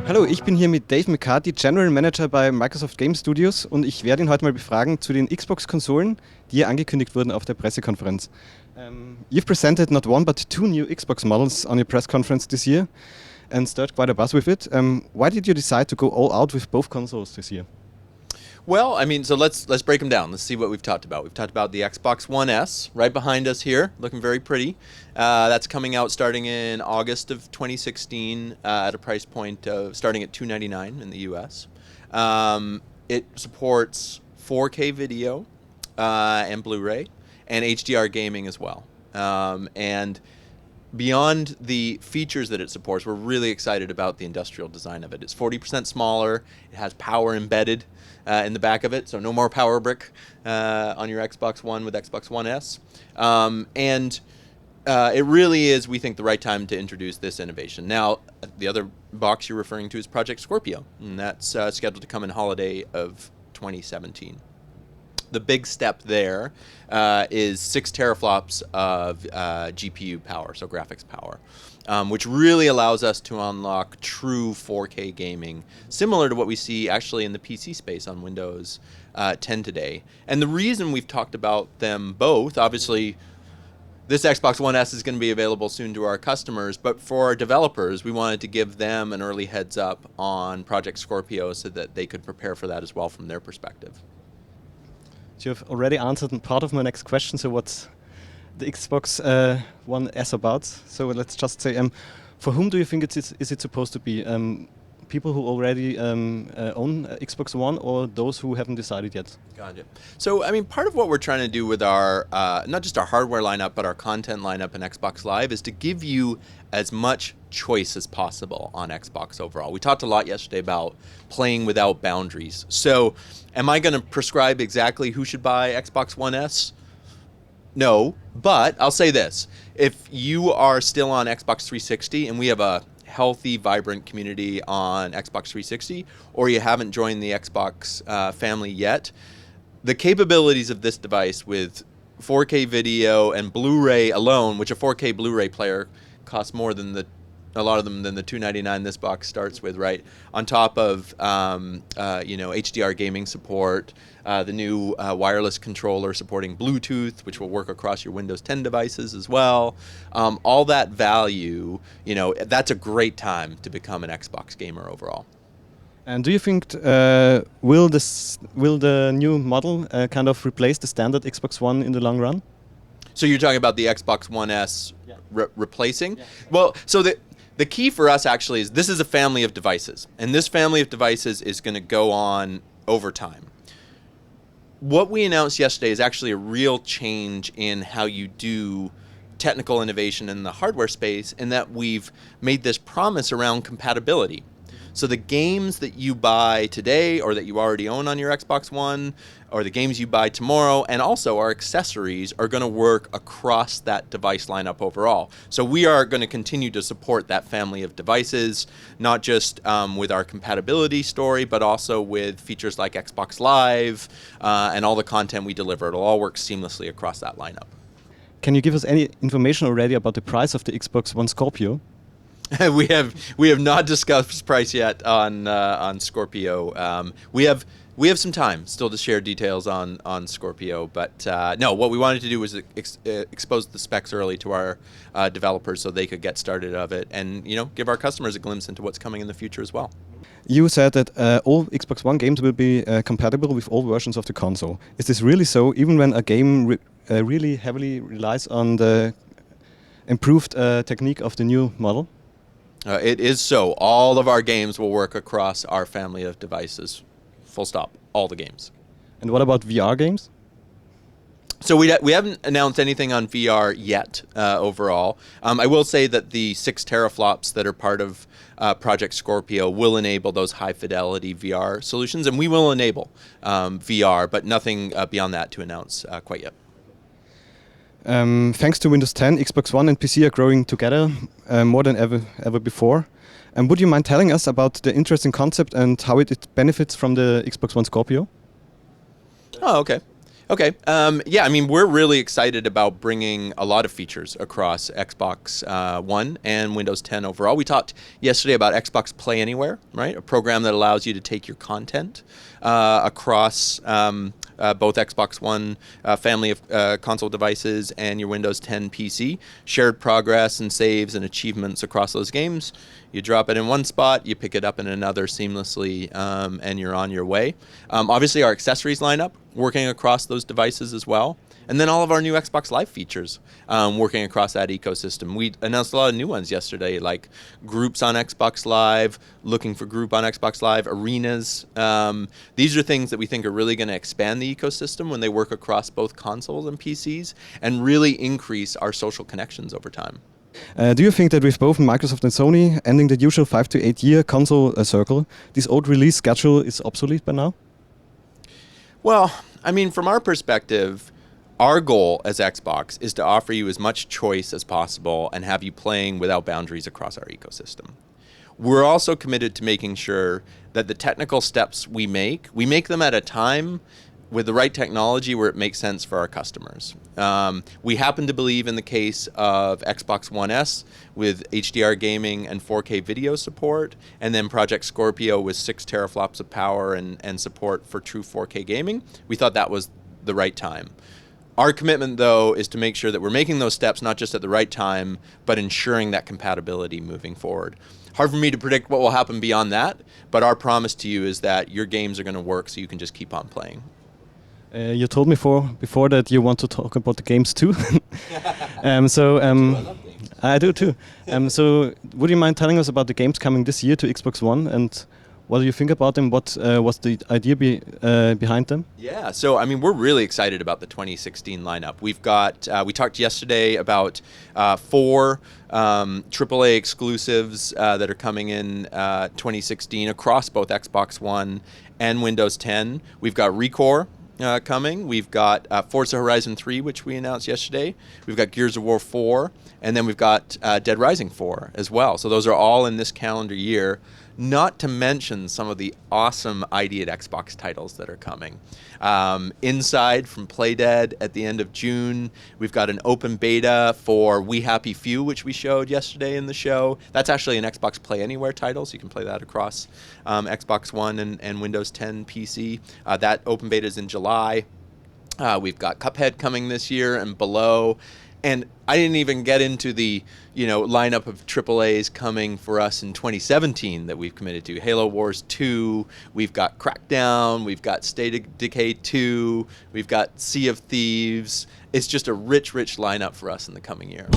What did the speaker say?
Hallo, ich bin hier mit Dave McCarthy, General Manager bei Microsoft Game Studios und ich werde ihn heute mal befragen zu den Xbox-Konsolen, die hier angekündigt wurden auf der Pressekonferenz. You've presented not one but two new Xbox models on your press conference this year and stirred quite a buzz with it. Why did you decide to go all out with both consoles this year? Well, I mean, so let's break them down. Let's see what we've talked about. We've talked about the Xbox One S, right behind us here, looking very pretty. That's coming out starting in August of 2016 at a price point of starting at $299 in the US. It supports 4K video and Blu-ray and HDR gaming as well. And beyond the features that it supports, we're really excited about the industrial design of it. It's 40% smaller. It has power embedded in the back of it, so no more power brick on your Xbox One with Xbox One S. It really is, we think, the right time to introduce this innovation. Now, the other box you're referring to is Project Scorpio, and that's scheduled to come in holiday of 2017. The big step there is 6 teraflops of GPU power, so graphics power, which really allows us to unlock true 4K gaming, similar to what we see actually in the PC space on Windows 10 today. And the reason we've talked about them both, obviously, this Xbox One S is going to be available soon to our customers, but for our developers, we wanted to give them an early heads up on Project Scorpio so that they could prepare for that as well from their perspective. You have already answered part of my next question, so what's the Xbox One S about? So let's just say, for whom do you think is it supposed to be? People who already own Xbox One or those who haven't decided yet? Gotcha. So, I mean, part of what we're trying to do with our, not just our hardware lineup, but our content lineup in Xbox Live is to give you as much choice as possible on Xbox overall. We talked a lot yesterday about playing without boundaries. So, am I going to prescribe exactly who should buy Xbox One S? No, but I'll say this. If you are still on Xbox 360 and we have a healthy, vibrant community on Xbox 360, or you haven't joined the Xbox family yet, the capabilities of this device with 4K video and Blu-ray alone, which a 4K Blu-ray player costs more than a lot of them than the $299 this box starts with, right? On top of HDR gaming support, the new wireless controller supporting Bluetooth, which will work across your Windows 10 devices as well. All that value, that's a great time to become an Xbox gamer overall. And do you think will the new model kind of replace the standard Xbox One in the long run? So you're talking about the Xbox One S replacing? Yeah. Well, so the key for us actually is this is a family of devices, and this family of devices is going to go on over time. What we announced yesterday is actually a real change in how you do technical innovation in the hardware space, in that we've made this promise around compatibility. So the games that you buy today or that you already own on your Xbox One, or the games you buy tomorrow, and also our accessories are going to work across that device lineup overall. So we are going to continue to support that family of devices, not just with our compatibility story, but also with features like Xbox Live and all the content we deliver. It'll all work seamlessly across that lineup. Can you give us any information already about the price of the Xbox One Scorpio? We have not discussed price yet on Scorpio. We have some time still to share details on Scorpio, but no, what we wanted to do was expose the specs early to our developers so they could get started of it, and give our customers a glimpse into what's coming in the future as well. You said that all Xbox One games will be compatible with all versions of the console. Is this really so, even when a game really heavily relies on the improved technique of the new model? It is so. All of our games will work across our family of devices. Full stop. All the games. And what about VR games? So we haven't announced anything on VR yet overall. I will say that the 6 teraflops that are part of Project Scorpio will enable those high-fidelity VR solutions, and we will enable VR, but nothing beyond that to announce quite yet. Thanks to Windows 10, Xbox One and PC are growing together more than ever before. Would you mind telling us about the interesting concept and how it benefits from the Xbox One Scorpio? Oh, okay. Okay. Yeah, I mean, we're really excited about bringing a lot of features across Xbox One and Windows 10 overall. We talked yesterday about Xbox Play Anywhere, right? A program that allows you to take your content across both Xbox One family of console devices and your Windows 10 PC. Shared progress and saves and achievements across those games. You drop it in one spot, you pick it up in another seamlessly, and you're on your way. Obviously, our accessories lineup working across those devices as well. And then all of our new Xbox Live features working across that ecosystem. We announced a lot of new ones yesterday, like groups on Xbox Live, looking for group on Xbox Live, arenas. These are things that we think are really going to expand the ecosystem when they work across both consoles and PCs and really increase our social connections over time. Do you think that with both Microsoft and Sony ending the usual 5 to 8 year console circle, this old release schedule is obsolete by now? Well, I mean, from our perspective, our goal as Xbox is to offer you as much choice as possible and have you playing without boundaries across our ecosystem. We're also committed to making sure that the technical steps we make them at a time with the right technology where it makes sense for our customers. We happen to believe in the case of Xbox One S with HDR gaming and 4K video support, and then Project Scorpio with 6 teraflops of power and support for true 4K gaming. We thought that was the right time. Our commitment, though, is to make sure that we're making those steps not just at the right time, but ensuring that compatibility moving forward. Hard for me to predict what will happen beyond that, but our promise to you is that your games are going to work so you can just keep on playing. You told me before that you want to talk about the games too. I love games. I do too. So would you mind telling us about the games coming this year to Xbox One and what do you think about them? What was the idea behind them? Yeah, so I mean, we're really excited about the 2016 lineup. We've got, we talked yesterday about 4 AAA exclusives that are coming in 2016 across both Xbox One and Windows 10. We've got Recore coming. We've got Forza Horizon 3, which we announced yesterday. We've got Gears of War 4, and then we've got Dead Rising 4 as well. So those are all in this calendar year, not to mention some of the awesome ID at Xbox titles that are coming. Inside from Playdead at the end of June. We've got an open beta for We Happy Few, which we showed yesterday in the show. That's actually an Xbox Play Anywhere title, so you can play that across Xbox One and Windows 10 PC. That open beta is in July. We've got Cuphead coming this year and Below. And I didn't even get into the, lineup of AAAs coming for us in 2017 that we've committed to. Halo Wars 2, we've got Crackdown, we've got State of Decay 2, we've got Sea of Thieves. It's just a rich lineup for us in the coming year.